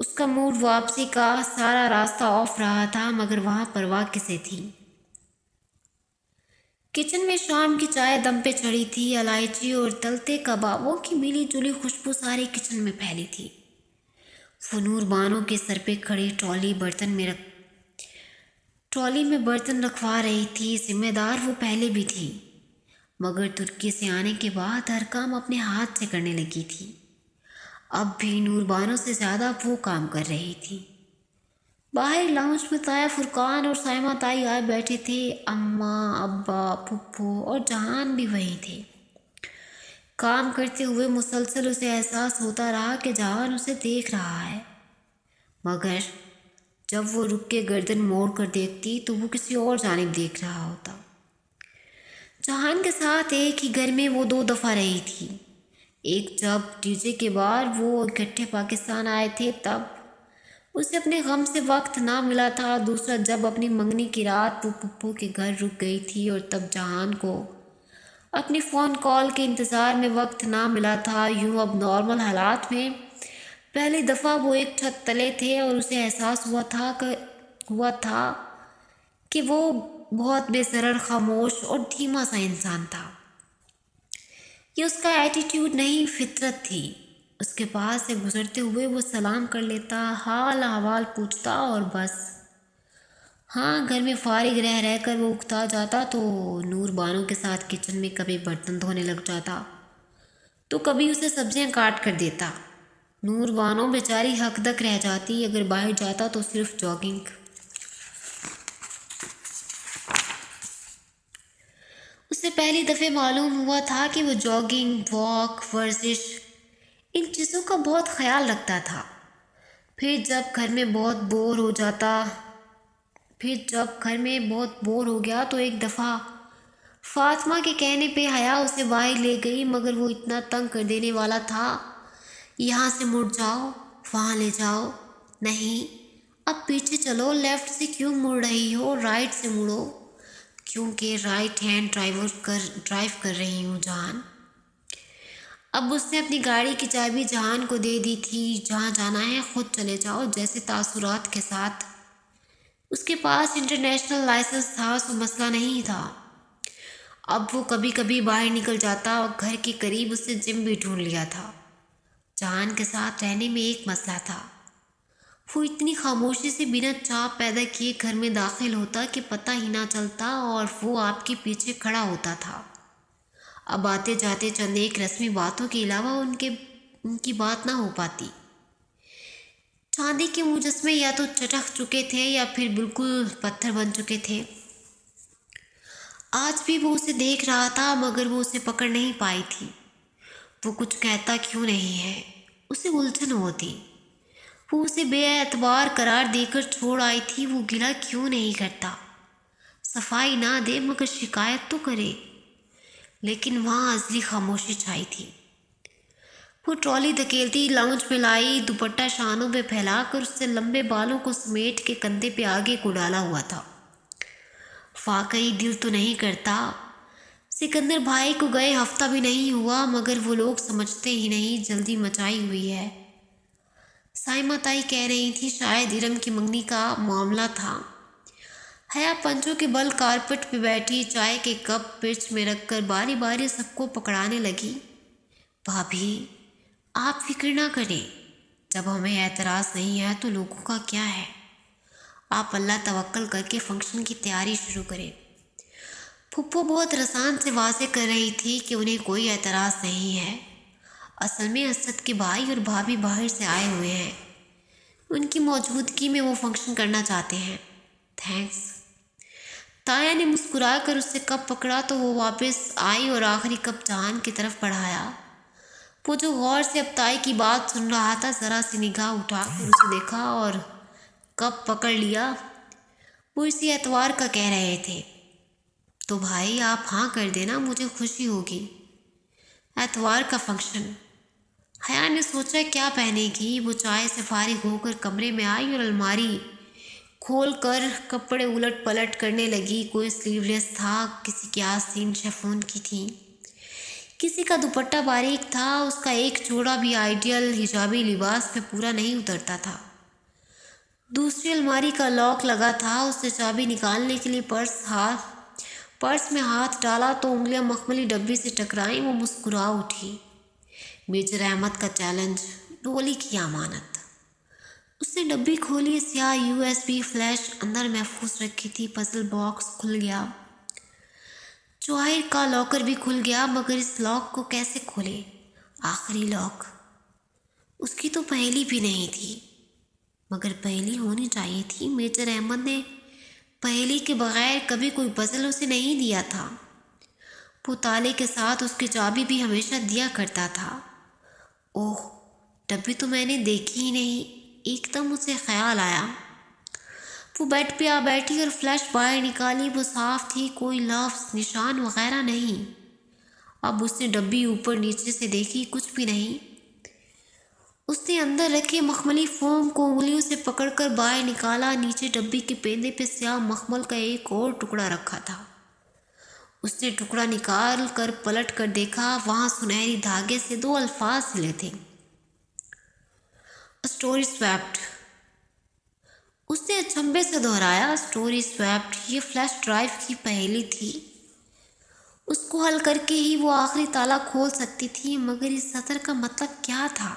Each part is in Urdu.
اس کا موڈ واپسی کا سارا راستہ آف رہا تھا، مگر وہاں پرواہ کسے تھی؟ کچن میں شام کی چائے دم پہ چڑھی تھی، الائچی اور تلتے کبابوں کی ملی جلی خوشبو سارے کچن میں پھیلی تھی۔ وہ نور بانو کے سر پہ کھڑی ٹرالی میں برتن رکھوا رہی تھی۔ ذمہ دار وہ پہلے بھی تھی، مگر ترکی سے آنے کے بعد ہر کام اپنے ہاتھ سے کرنے لگی تھی۔ اب بھی نور بانو سے زیادہ وہ کام کر رہی تھی۔ باہر لاؤنج میں تایا فرقان اور سائمہ تائی آئے بیٹھے تھے۔ اماں، ابا، پھپھو اور جہان بھی وہیں تھے۔ کام کرتے ہوئے مسلسل اسے احساس ہوتا رہا کہ جہان اسے دیکھ رہا ہے، مگر جب وہ رک کے گردن موڑ کر دیکھتی تو وہ کسی اور جانب دیکھ رہا ہوتا۔ جہان کے ساتھ ایک ہی گھر میں وہ 2 دفعہ رہی تھی، ایک جب ڈی جے کے بعد وہ اکٹھے پاکستان آئے تھے تب اسے اپنے غم سے وقت نہ ملا تھا، دوسرا جب اپنی منگنی کی رات وہ پھپھو کے گھر رک گئی تھی اور تب جہان کو اپنی فون کال کے انتظار میں وقت نہ ملا تھا۔ یوں اب نارمل حالات میں پہلی دفعہ وہ ایک چھت تلے تھے اور اسے احساس ہوا تھا کہ وہ بہت بے ضرر، خاموش اور دھیما سا انسان تھا۔ یہ اس کا ایٹیٹیوڈ نہیں، فطرت تھی۔ اس کے پاس سے گزرتے ہوئے وہ سلام کر لیتا، حال احوال پوچھتا اور بس۔ ہاں، گھر میں فارغ رہ کر وہ اکتا جاتا تو نور بانو کے ساتھ کچن میں کبھی برتن دھونے لگ جاتا تو کبھی اسے سبزیاں کاٹ کر دیتا۔ نور بانو بیچاری حق دک رہ جاتی، اگر باہر جاتا تو صرف جاگنگ۔ اسے پہلی دفعہ معلوم ہوا تھا کہ وہ جاگنگ، واک، ورزش، ان چیزوں کا بہت خیال رکھتا تھا۔ پھر جب گھر میں بہت بور ہو گیا تو ایک دفعہ فاطمہ کے کہنے پہ حیا اسے باہر لے گئی، مگر وہ اتنا تنگ کر دینے والا تھا، یہاں سے مڑ جاؤ، وہاں لے جاؤ، نہیں اب پیچھے چلو، لیفٹ سے کیوں مڑ رہی ہو، رائٹ سے مڑو، کیونکہ رائٹ ہینڈ ڈرائیو کر رہی ہوں جان۔ اب اس نے اپنی گاڑی کی چابی جہان کو دے دی تھی، جہاں جانا ہے خود چلے جاؤ جیسے تاثرات کے ساتھ۔ اس کے پاس انٹرنیشنل لائسنس تھا، سو مسئلہ نہیں تھا۔ اب وہ کبھی کبھی باہر نکل جاتا اور گھر کے قریب اس نے جم بھی ڈھونڈ لیا تھا۔ جہان کے ساتھ رہنے میں ایک مسئلہ تھا، وہ اتنی خاموشی سے بنا چاپ پیدا کیے گھر میں داخل ہوتا کہ پتہ ہی نہ چلتا، اور وہ آپ کے پیچھے کھڑا ہوتا تھا۔ اب آتے جاتے چند ایک رسمی باتوں کے علاوہ ان کی بات نہ ہو پاتی۔ چاندی کے مجسمے یا تو چٹک چکے تھے یا پھر بالکل پتھر بن چکے تھے۔ آج بھی وہ اسے دیکھ رہا تھا، مگر وہ اسے پکڑ نہیں پائی تھی۔ وہ کچھ کہتا کیوں نہیں ہے، اسے الجھن ہوتی۔ وہ اسے بے اعتبار قرار دے کر چھوڑ آئی تھی، وہ گلہ کیوں نہیں کرتا، صفائی نہ دے مگر شکایت تو کرے، لیکن وہاں ازلی خاموشی چھائی تھی۔ وہ ٹرالی دھکیلتی لاؤنج میں لائی، دوپٹہ شانوں پہ پھیلا کر اس سے لمبے بالوں کو سمیٹ کے کندھے پہ آگے کو ڈالا ہوا تھا۔ واقعی دل تو نہیں کرتا، سکندر بھائی کو گئے ہفتہ بھی نہیں ہوا، مگر وہ لوگ سمجھتے ہی نہیں، جلدی مچائی ہوئی ہے۔ سائمہ تائی کہہ رہی تھی شاید ارم کی منگنی کا معاملہ تھا۔ حیا پنجوں کے بل کارپٹ پہ بیٹھی چائے کے کپ پرچ میں رکھ کر باری باری سب کو پکڑانے لگی۔ بھابھی، آپ فکر نہ کریں، جب ہمیں اعتراض نہیں ہے تو لوگوں کا کیا ہے، آپ اللہ توکل کر کے فنکشن کی تیاری شروع کریں۔ پھپھو بہت رسان سے واضح کر رہی تھی کہ انہیں کوئی اعتراض نہیں ہے، اصل میں اسد کے بھائی اور بھابھی باہر سے آئے ہوئے ہیں، ان کی موجودگی میں وہ فنکشن کرنا چاہتے ہیں۔ تھینکس۔ تایا نے مسکرا کر اس سے کپ پکڑا تو وہ واپس آئی اور آخری کپ جہان کی طرف بڑھایا۔ وہ جو غور سے اب تائی کی بات سن رہا تھا، ذرا سی نگاہ اٹھا کر اسے دیکھا اور کپ پکڑ لیا۔ وہ اسی اتوار کا کہہ رہے تھے، تو بھائی آپ ہاں کر دینا، مجھے خوشی ہوگی۔ اتوار کا فنکشن۔ حیا نے سوچا کیا پہنے گی۔ وہ چائے سے فارغ ہو کر کمرے میں آئی اور الماری کھول کر کپڑے الٹ پلٹ کرنے لگی۔ کوئی سلیو لیس تھا، کسی کی آستین شیفون کی تھی، کسی کا دوپٹہ باریک تھا، اس کا ایک جوڑا بھی آئیڈیل حجابی لباس پہ پورا نہیں اترتا تھا۔ دوسری الماری کا لاک لگا تھا، اس سے چابی نکالنے کے لیے پرس میں ہاتھ ڈالا تو انگلیاں مخملی ڈبی سے ٹکرائیں، وہ مسکرا اٹھی۔ میجر احمد کا چیلنج، ڈولی کی امانت۔ اس نے ڈبی کھولی، سیاہ USB فلیش اندر محفوظ رکھی تھی۔ پزل باکس کھل گیا۔ جواہر کا لاکر بھی کھل گیا، مگر اس لاک کو کیسے کھولے؟ آخری لاک، اس کی تو پہلی بھی نہیں تھی، مگر پہلی ہونی چاہیے تھی۔ میجر احمد نے پہلی کے بغیر کبھی کوئی پزل اسے نہیں دیا تھا۔ وہ تالے کے ساتھ اس کی چابی بھی ہمیشہ دیا کرتا تھا۔ اوہ، ڈبی تو میں نے دیکھی ہی نہیں، ایک دم اسے خیال آیا۔ وہ بیڈ پہ آ بیٹھی اور فلیش باہر نکالی۔ وہ صاف تھی، کوئی لفظ، نشان وغیرہ نہیں۔ اب اس نے ڈبی اوپر نیچے سے دیکھی، کچھ بھی نہیں۔ اس نے اندر رکھے مخملی فوم کو انگلیوں سے پکڑ کر باہر نکالا۔ نیچے ڈبی کے پیندے پہ سیاہ مخمل کا ایک اور ٹکڑا رکھا تھا۔ اس نے ٹکڑا نکال کر پلٹ کر دیکھا، وہاں سنہری دھاگے سے 2 الفاظ سلے تھے، اسٹوری سویپڈ۔ اس نے اچنبھے سے دہرایا، اسٹوری سویپڈ، یہ فلیش ڈرائیو کی پہلی تھی۔ اس کو حل کر کے ہی وہ آخری تالا کھول سکتی تھی، مگر اس سطر کا مطلب کیا تھا؟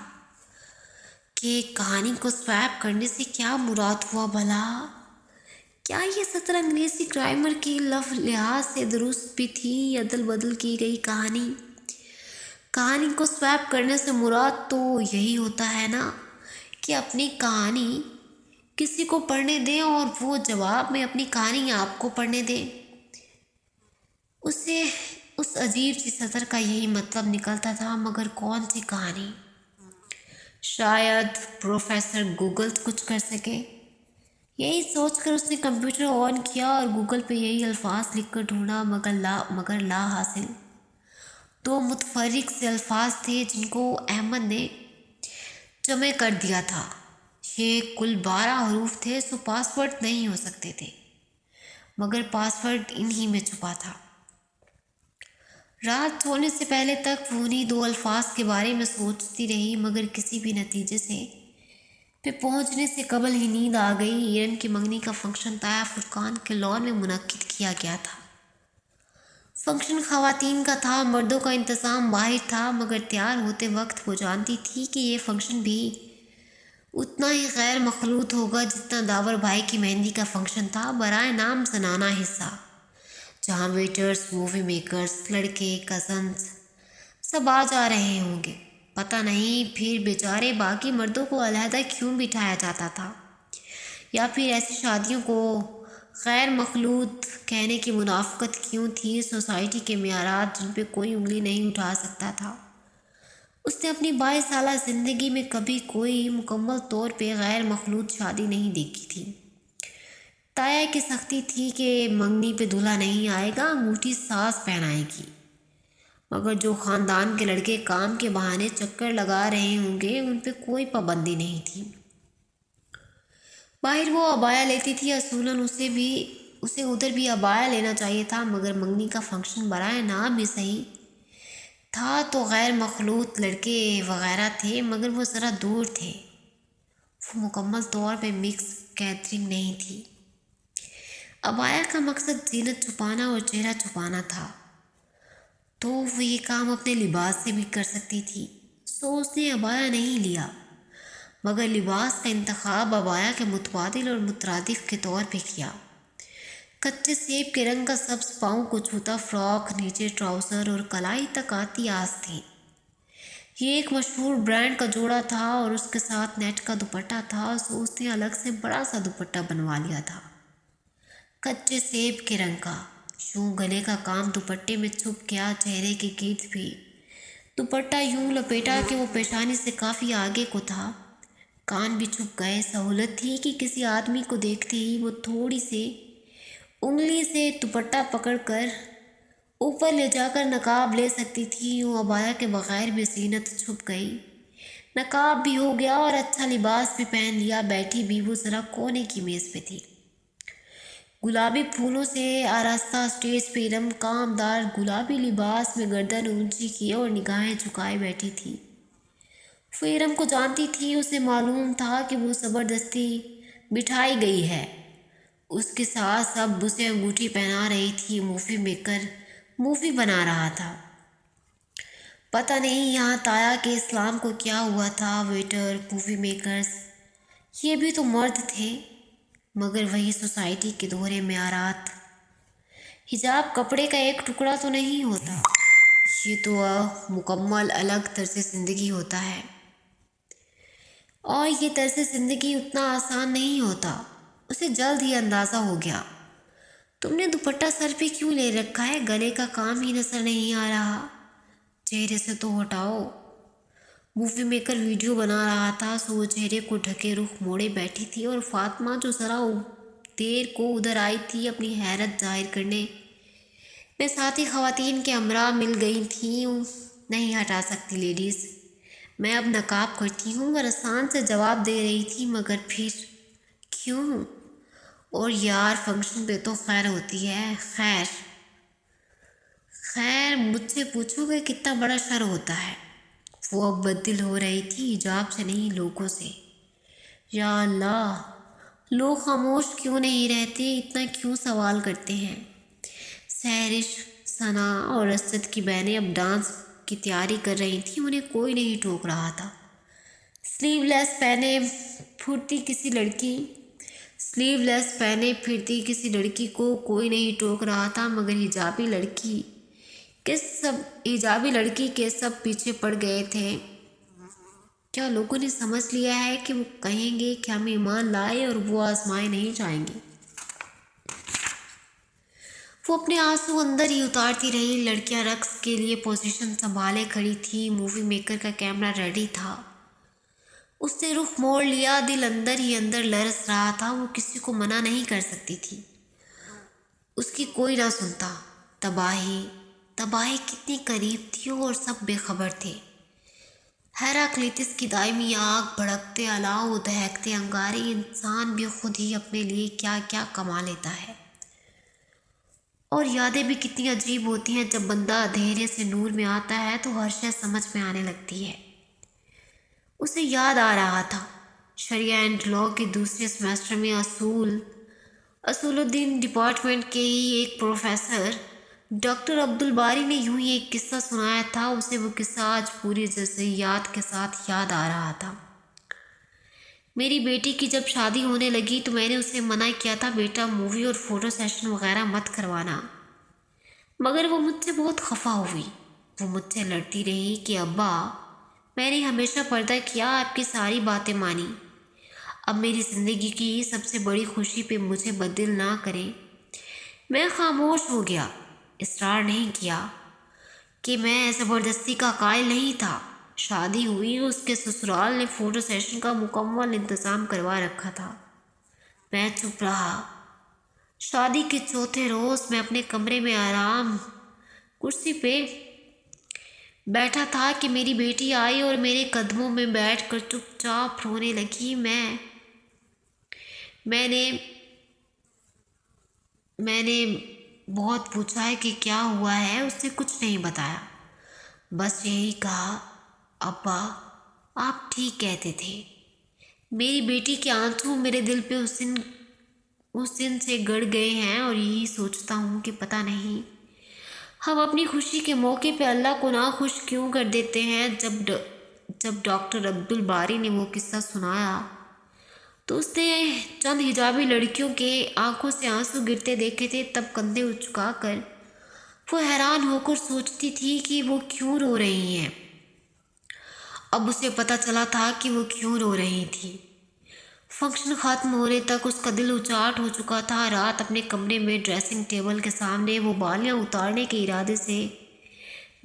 کہ کہانی کو سویپ کرنے سے کیا مراد ہوا بھلا؟ کیا یہ سطر انگریزی گرامر کی لحاظ سے درست بھی تھی یا دل بدل کی گئی کہانی؟ کہانی کو سویپ کرنے سے مراد تو یہی ہوتا ہے نا کہ اپنی کہانی کسی کو پڑھنے دیں اور وہ جواب میں اپنی کہانی آپ کو پڑھنے دیں۔ اسے اس عجیب سی سطر کا یہی مطلب نکلتا تھا، مگر کون سی کہانی؟ شاید پروفیسر گوگل کچھ کر سکے۔ یہی سوچ کر اس نے کمپیوٹر آن کیا اور گوگل پہ یہی الفاظ لکھ کر ڈھونڈا، مگر لا حاصل۔ 2 متفرق سے الفاظ تھے جن کو احمد نے جمع کر دیا تھا۔ یہ کل 12 حروف تھے، سو پاسورڈ نہیں ہو سکتے تھے، مگر پاسورڈ انہی میں چھپا تھا۔ رات سونے سے پہلے تک وہ انہی 2 الفاظ کے بارے میں سوچتی رہی، مگر کسی بھی نتیجے پہ پہنچنے سے قبل ہی نیند آ گئی۔ ایرن کی منگنی کا فنکشن تایا فرقان کے لان میں منعقد کیا گیا تھا۔ فنکشن خواتین کا تھا، مردوں کا انتظام باہر تھا، مگر تیار ہوتے وقت وہ جانتی تھی کہ یہ فنکشن بھی اتنا ہی غیر مخلوط ہوگا جتنا داور بھائی کی مہندی کا فنکشن تھا۔ برائے نام زنانہ حصہ، جہاں ویٹرز، مووی میکرز، لڑکے، کزنز سب آ جا رہے ہوں گے۔ پتہ نہیں پھر بیچارے باقی مردوں کو علیحدہ کیوں بٹھایا جاتا تھا، یا پھر ایسی شادیوں کو غیر مخلوط کہنے کی منافقت کیوں تھی؟ سوسائٹی کے معیارات جن پہ کوئی انگلی نہیں اٹھا سکتا تھا۔ اس نے اپنی 22 سالہ زندگی میں کبھی کوئی مکمل طور پہ غیر مخلوط شادی نہیں دیکھی تھی۔ تایا کی سختی تھی کہ منگنی پہ دولہا نہیں آئے گا، انگوٹھی ساس پہنائے گی، مگر جو خاندان کے لڑکے کام کے بہانے چکر لگا رہے ہوں گے ان پہ کوئی پابندی نہیں تھی۔ باہر وہ عبایا لیتی تھی، اصولاً اسے ادھر بھی عبایا لینا چاہیے تھا، مگر منگنی کا فنکشن برائے نام بھی صحیح تھا تو غیر مخلوط لڑکے وغیرہ تھے، مگر وہ ذرا دور تھے، وہ مکمل طور پہ مکس گیدرنگ نہیں تھی۔ عبایا کا مقصد زینت چھپانا اور چہرہ چھپانا تھا، تو وہ یہ کام اپنے لباس سے بھی کر سکتی تھی، سو اس نے عبایا نہیں لیا، مگر لباس کا انتخاب عبایا کے متبادل اور مترادف کے طور پہ کیا۔ کچے سیب کے رنگ کا سبز پاؤں کو چھوتا فراک، نیچے ٹراؤزر اور کلائی تک آتی آس تھی۔ یہ ایک مشہور برانڈ کا جوڑا تھا اور اس کے ساتھ نیٹ کا دوپٹہ تھا، سو اس نے الگ سے بڑا سا دوپٹہ بنوا لیا تھا، کچے سیب کے رنگ کا۔ یوں گلے کا کام دوپٹے میں چھپ گیا، چہرے کے گرد بھی دوپٹہ یوں لپیٹا کہ وہ پیشانی سے کافی آگے کو تھا، کان بھی چھپ گئے۔ سہولت تھی کہ کسی آدمی کو دیکھتے ہی وہ تھوڑی سی انگلی سے دوپٹہ پکڑ کر اوپر لے جا کر نقاب لے سکتی تھی۔ یوں عبایا کے بغیر بھی زینت چھپ گئی، نقاب بھی ہو گیا اور اچھا لباس بھی پہن لیا۔ بیٹھی بھی وہ ذرا کونے کی میز پہ تھی، گلابی پھولوں سے آراستہ اسٹیج پہ ارم کامدار گلابی لباس میں گردن اونچی کیے اور نگاہیں جھکائے بیٹھی تھی۔ وہ ارم کو جانتی تھی، اسے معلوم تھا کہ وہ زبردستی بٹھائی گئی ہے۔ اس کے ساتھ سب اسے انگوٹھی پہنا رہی تھی، مووی میکر مووی بنا رہا تھا۔ پتہ نہیں یہاں تایا کہ اسلام کو کیا ہوا تھا۔ ویٹر، مووی میکرز، یہ بھی تو مرد تھے، مگر وہی سوسائٹی کے دوہرے معیارات۔ حجاب کپڑے کا ایک ٹکڑا تو نہیں ہوتا، یہ تو مکمل الگ طرز زندگی ہوتا ہے، اور یہ طرز زندگی اتنا آسان نہیں ہوتا۔ اسے جلد ہی اندازہ ہو گیا۔ تم نے دوپٹہ سر پہ کیوں لے رکھا ہے؟ گلے کا کام ہی نظر نہیں آ رہا، چہرے سے تو ہٹاؤ۔ مووی میکر ویڈیو بنا رہا تھا، سو وہ چہرے کو ڈھکے رخ موڑے بیٹھی تھی، اور فاطمہ جو ذرا دیر کو ادھر آئی تھی اپنی حیرت ظاہر کرنے میں ساتھی خواتین کے ہمراہ مل گئی تھیں۔ نہیں ہٹا سکتی لیڈیز، میں اب نقاب کرتی ہوں، اور آسان سے جواب دے رہی تھی، مگر پھر کیوں؟ اور یار فنکشن پہ تو خیر ہوتی ہے۔ خیر مجھ سے پوچھو کہ کتنا بڑا شر ہوتا ہے۔ وہ اب بدل ہو رہی تھی، حجاب سے نہیں لوگوں سے۔ یا اللہ، لوگ خاموش کیوں نہیں رہتے؟ اتنا کیوں سوال کرتے ہیں؟ سحرش، ثنا اور اسد کی بہنیں اب ڈانس کی تیاری کر رہی تھیں، انہیں کوئی نہیں ٹوک رہا تھا۔ سلیو لیس پہنے پھرتی کسی لڑکی کو کوئی نہیں ٹوک رہا تھا، مگر حجابی لڑکی کے سب پیچھے پڑ گئے تھے۔ کیا لوگوں نے سمجھ لیا ہے کہ وہ کہیں گے کہ ہم ایمان لائے اور وہ آزمائے نہیں جائیں گے؟ وہ اپنے آنسو اندر ہی اتارتی رہی۔ لڑکیاں رقص کے لیے پوزیشن سنبھالے کھڑی تھی، مووی میکر کا کیمرہ ریڈی تھا۔ اس نے رخ موڑ لیا، دل اندر ہی اندر لرز رہا تھا۔ وہ کسی کو منع نہیں کر سکتی تھی، اس کی کوئی نہ سنتا۔ تباہی کتنی قریب تھی اور سب بے خبر تھے۔ ہیراکلیٹس کی دائمی آگ، بھڑکتے الاؤ، دہکتے انگارے، انسان بھی خود ہی اپنے لیے کیا کیا کما لیتا ہے۔ اور یادیں بھی کتنی عجیب ہوتی ہیں، جب بندہ اندھیرے سے نور میں آتا ہے تو ہر شے سمجھ میں آنے لگتی ہے۔ اسے یاد آ رہا تھا شریعہ اینڈ لاء کے دوسرے سیمسٹر میں اصول الدین ڈپارٹمنٹ کے ہی ایک پروفیسر ڈاکٹر عبدالباری نے یوں ہی ایک قصہ سنایا تھا۔ اسے وہ قصہ آج پوری جزئیات کے ساتھ یاد آ رہا تھا۔ میری بیٹی کی جب شادی ہونے لگی تو میں نے اسے منع کیا تھا، بیٹا مووی اور فوٹو سیشن وغیرہ مت کروانا، مگر وہ مجھ سے بہت خفا ہوئی۔ وہ مجھ سے لڑتی رہی کہ ابا، میں نے ہمیشہ پردہ کیا، آپ کی ساری باتیں مانی، اب میری زندگی کی سب سے بڑی خوشی پہ مجھے بدل نہ کریں۔ میں خاموش ہو گیا، اصرار نہیں کیا کہ میں زبردستی کا قائل نہیں تھا۔ شادی ہوئی، اس کے سسرال نے فوٹو سیشن کا مکمل انتظام کروا رکھا تھا۔ میں چپ رہا۔ شادی کے چوتھے روز میں اپنے کمرے میں آرام کرسی پہ بیٹھا تھا کہ میری بیٹی آئی اور میرے قدموں میں بیٹھ کر چپ چاپ رونے لگی۔ میں نے بہت پوچھا ہے کہ کیا ہوا ہے، اس نے کچھ نہیں بتایا، بس یہی کہا، ابا آپ ٹھیک کہتے تھے۔ میری بیٹی کے آنسو میرے دل پہ اس دن سے گڑ گئے ہیں، اور یہی سوچتا ہوں کہ پتہ نہیں ہم اپنی خوشی کے موقع پہ اللہ کو ناخوش کیوں کر دیتے ہیں۔ جب ڈاکٹر عبدالباری نے وہ قصہ سنایا تو اس نے چند حجابی لڑکیوں کے آنکھوں سے آنسو گرتے دیکھے تھے، تب کندھے اچکا کر وہ حیران ہو کر سوچتی تھی کہ وہ کیوں رو رہی ہیں۔ اب اسے پتہ چلا تھا کہ وہ کیوں رو رہی تھی۔ فنکشن ختم ہونے تک اس کا دل اچاٹ ہو چکا تھا۔ رات اپنے کمرے میں ڈریسنگ ٹیبل کے سامنے وہ بالیاں اتارنے کے ارادے سے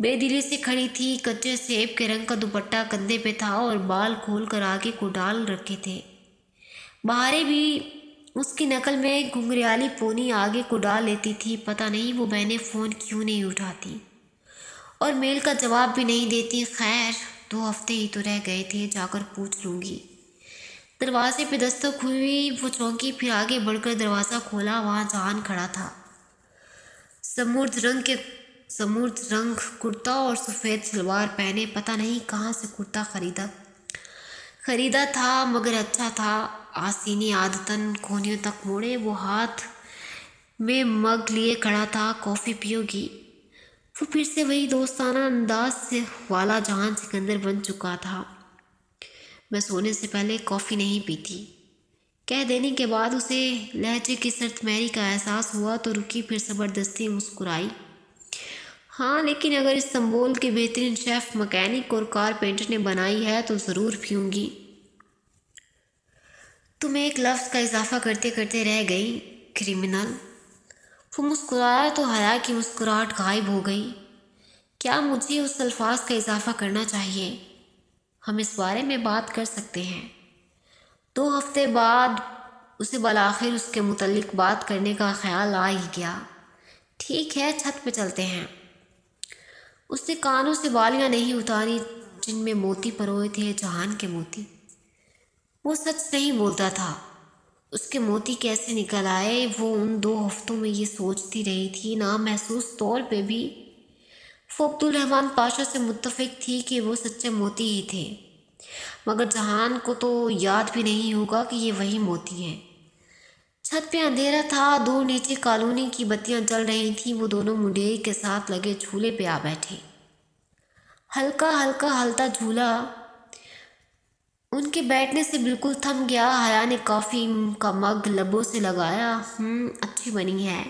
بے دلی سے کھڑی تھی۔ کچے سیب کے رنگ کا دوپٹہ کندھے پہ تھا اور بال کھول کر آگے کو ڈال رکھے تھے۔ بہاریں بھی اس کی نقل میں گھنگریالی پونی آگے کو ڈال لیتی تھی۔ پتہ نہیں وہ بہنیں فون کیوں نہیں اٹھاتی اور میل کا جواب بھی نہیں دیتی۔ خیر 2 ہفتے ہی تو رہ گئے تھے، جا کر پوچھ لوں گی۔ دروازے پہ دستک ہوئی، وہ چونکی، پھر آگے بڑھ کر دروازہ کھولا۔ وہاں جہان کھڑا تھا، سمرد رنگ کرتا اور سفید شلوار پہنے۔ پتہ نہیں کہاں سے کرتا خریدا تھا، مگر اچھا تھا۔ آستینے عادتاً کونیوں تک موڑے، وہ ہاتھ میں مگ لیے کھڑا تھا۔ کافی پیو گی؟ وہ پھر سے وہی دوستانہ انداز سے والا جہان سکندر بن چکا تھا۔ میں سونے سے پہلے کافی نہیں پیتی، کہہ دینے کے بعد اسے لہجے کی سرد میری کا احساس ہوا تو رکی، پھر زبردستی مسکرائی۔ ہاں، لیکن اگر استنبول کے بہترین شیف، مکینک اور کارپینٹر نے بنائی ہے تو ضرور پیوں گی۔ تم ایک لفظ کا اضافہ کرتے کرتے رہ گئی، کرمنل۔ وہ مسکرایا تو حیا کی مسکراہٹ غائب ہو گئی۔ کیا مجھے اس الفاظ کا اضافہ کرنا چاہیے؟ ہم اس بارے میں بات کر سکتے ہیں۔ 2 ہفتے بعد اسے بالآخر اس کے متعلق بات کرنے کا خیال آ ہی گیا۔ ٹھیک ہے، چھت پہ چلتے ہیں۔ اس نے کانوں سے بالیاں نہیں اتاری جن میں موتی پروئے تھے، جہان کے موتی۔ وہ سچ نہیں بولتا تھا، اس کے موتی کیسے نکل آئے؟ وہ ان 2 ہفتوں میں یہ سوچتی رہی تھی۔ نامحسوس طور پہ بھی وہ عبدالرحمن پاشا سے متفق تھی کہ وہ سچے موتی ہی تھے، مگر جہان کو تو یاد بھی نہیں ہوگا کہ یہ وہی موتی ہیں۔ چھت پہ اندھیرا تھا، دور نیچے کالونی کی بتیاں جل رہی تھیں۔ وہ دونوں منڈیری کے ساتھ لگے جھولے پہ آ بیٹھے۔ ہلکا ہلکا ہلتا جھولا ان کے بیٹھنے سے بالکل تھم گیا۔ حیا نے کافی کا مگ لبوں سے لگایا۔ اچھی بنی ہے،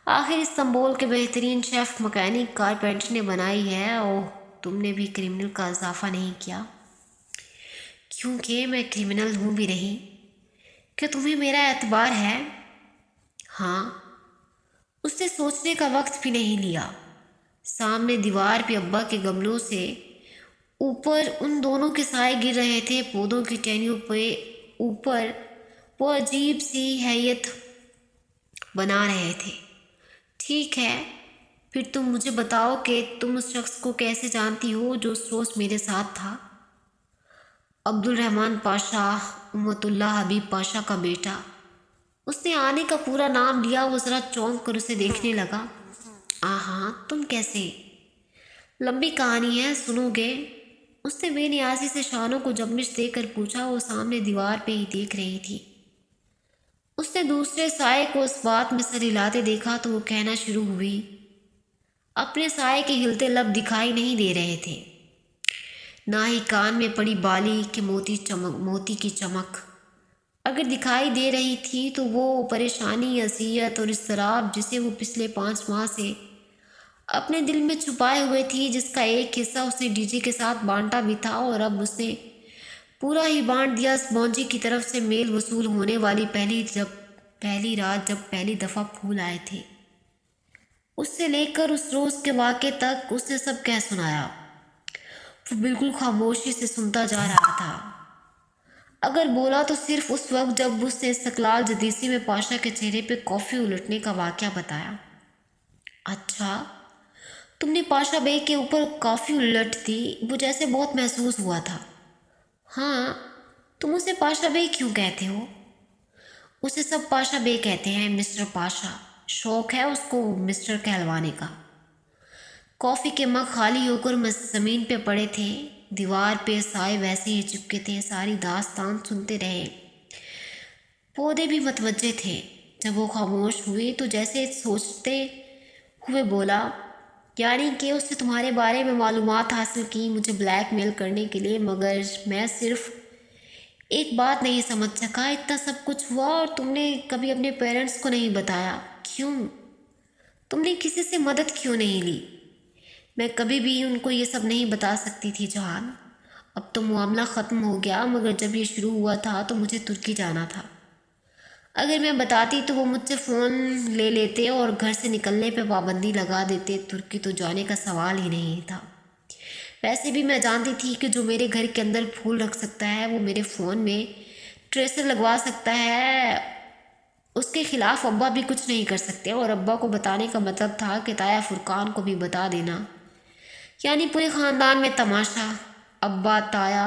آخر استنبول کے بہترین شیف، مکینک، کارپینٹر نے بنائی ہے۔ اوہ، تم نے بھی کرمنل کا اضافہ نہیں کیا؟ کیونکہ میں کرمنل ہوں بھی نہیں۔ کیا تمہیں میرا اعتبار ہے؟ ہاں۔ اس نے سوچنے کا وقت بھی نہیں لیا۔ سامنے دیوار پہ ابا کے گملوں سے اوپر ان دونوں کے سائے گر رہے تھے، پودوں کی ٹہنیوں پہ اوپر وہ عجیب سی ہیئت بنا رہے تھے۔ ٹھیک ہے، پھر تم مجھے بتاؤ کہ تم اس شخص کو کیسے جانتی ہو جو اس روز میرے ساتھ تھا؟ عبدالرحمن پاشا، امت اللہ حبیب پاشا کا بیٹا۔ اس نے آنے کا پورا نام لیا۔ وہ ذرا چونک کر اسے دیکھنے لگا۔ ہاں، تم کیسے؟ لمبی کہانی ہے، سنو گے؟ اس نے بے نیازی سے شانوں کو جنبش دے کر پوچھا۔ وہ سامنے دیوار پہ ہی دیکھ رہی تھی۔ اس نے دوسرے سائے کو اس بات میں سر ہلاتے دیکھا تو وہ کہنا شروع ہوئی۔ اپنے سائے کے ہلتے لب دکھائی نہیں دے رہے تھے، نہ ہی کان میں پڑی بالی کے موتی کی چمک۔ اگر دکھائی دے رہی تھی تو وہ پریشانی، اذیت اور اضطراب جسے وہ پچھلے 5 ماہ سے اپنے دل میں چھپائے ہوئے تھی، جس کا ایک حصہ اس نے ڈی جی کے ساتھ بانٹا بھی تھا اور اب اس نے پورا ہی بانٹ دیا۔ اسپونجی کی طرف سے میل وصول ہونے والی پہلی رات جب پہلی دفعہ پھول آئے تھے، اس سے لے کر اس روز کے واقعے تک اس نے سب کہہ سنایا۔ وہ بالکل خاموشی سے سنتا جا رہا تھا۔ اگر بولا تو صرف اس وقت جب اس نے استقلال جدیسی میں پاشا کے چہرے پہ کافی الٹنے کا واقعہ بتایا۔ اچھا، تم نے پاشا بے کے اوپر کافی الٹ دی؟ وہ جیسے بہت محسوس ہوا تھا۔ ہاں، تم اسے پاشا بے کیوں کہتے ہو؟ اسے سب پاشا بے کہتے ہیں، مسٹر پاشا۔ شوق ہے اس کو مسٹر کہلوانے کا۔ کافی کے مگ خالی ہو کر زمین پہ پڑے تھے، دیوار پہ سائے ویسے ہی چپکے تھے۔ ساری داستان سنتے رہے۔ پودے بھی متوجہ تھے۔ جب وہ خاموش ہوئی تو جیسے سوچتے ہوئے بولا، یعنی کہ اس نے تمہارے بارے میں معلومات حاصل کی مجھے بلیک میل کرنے کے لیے، مگر میں صرف ایک بات نہیں سمجھ سکا، اتنا سب کچھ ہوا اور تم نے کبھی اپنے پیرنٹس کو نہیں بتایا؟ کیوں؟ تم نے کسی سے مدد کیوں نہیں لی؟ میں کبھی بھی ان کو یہ سب نہیں بتا سکتی تھی جہان۔ اب تو معاملہ ختم ہو گیا، مگر جب یہ شروع ہوا تھا تو مجھے ترکی جانا تھا۔ اگر میں بتاتی تو وہ مجھ سے فون لے لیتے اور گھر سے نکلنے پہ پابندی لگا دیتے۔ ترکی تو جانے کا سوال ہی نہیں تھا۔ ویسے بھی میں جانتی تھی کہ جو میرے گھر کے اندر پھول رکھ سکتا ہے وہ میرے فون میں ٹریسر لگوا سکتا ہے، اس کے خلاف ابا بھی کچھ نہیں کر سکتے۔ اور ابا کو بتانے کا مطلب تھا کہ تایا فرقان کو بھی بتا دینا، یعنی پورے خاندان میں تماشا۔ ابا، تایا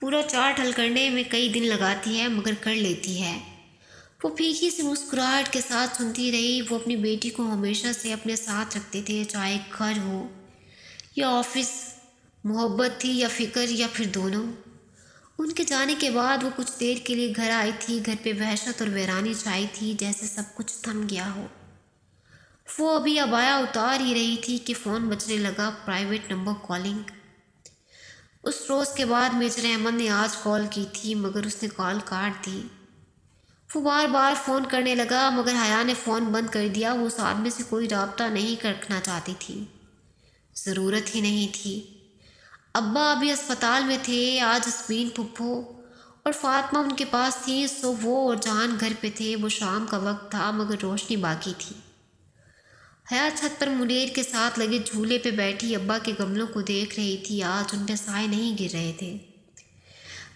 پورا چارٹ حل کرنے میں کئی دن لگاتی ہے مگر کر لیتی ہے۔ وہ پھیکی سی مسکراہٹ کے ساتھ سنتی رہی۔ وہ اپنی بیٹی کو ہمیشہ سے اپنے ساتھ رکھتے تھے، چاہے گھر ہو یا آفس، محبت تھی یا فکر یا پھر دونوں۔ ان کے جانے کے بعد وہ کچھ دیر کے لیے گھر آئی تھی۔ گھر پہ وحشت اور ویرانی چھائی تھی، جیسے سب کچھ تھم گیا ہو۔ وہ ابھی ابایا اتار ہی رہی تھی کہ فون بجنے لگا، پرائیویٹ نمبر کالنگ۔ اس روز کے بعد میجر احمد نے آج کال کی تھی مگر اس نے کال کاٹ دی۔ وہ بار بار فون کرنے لگا مگر حیا نے فون بند کر دیا۔ وہ اس آدمی سے کوئی رابطہ نہیں رکھنا چاہتی تھی، ضرورت ہی نہیں تھی۔ ابا ابھی اسپتال میں تھے، آج اسمین پھپھو اور فاطمہ ان کے پاس تھی، سو وہ اور جان گھر پہ تھے۔ وہ شام کا وقت تھا مگر روشنی باقی تھی۔ حیا چھت پر منیر کے ساتھ لگے جھولے پہ بیٹھی ابا کے گملوں کو دیکھ رہی تھی۔ آج ان پہ سائے نہیں گر رہے تھے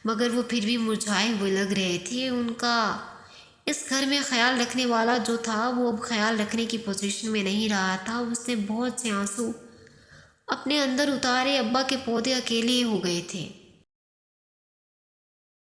مگر وہ پھر بھی مرجھائے ہوئے لگ رہے تھے۔ ان کا اس گھر میں خیال رکھنے والا جو تھا وہ اب خیال رکھنے کی پوزیشن میں نہیں رہا تھا۔ اس نے بہت سے آنسو اپنے اندر اتارے۔ ابا کے پودے اکیلے ہو گئے تھے۔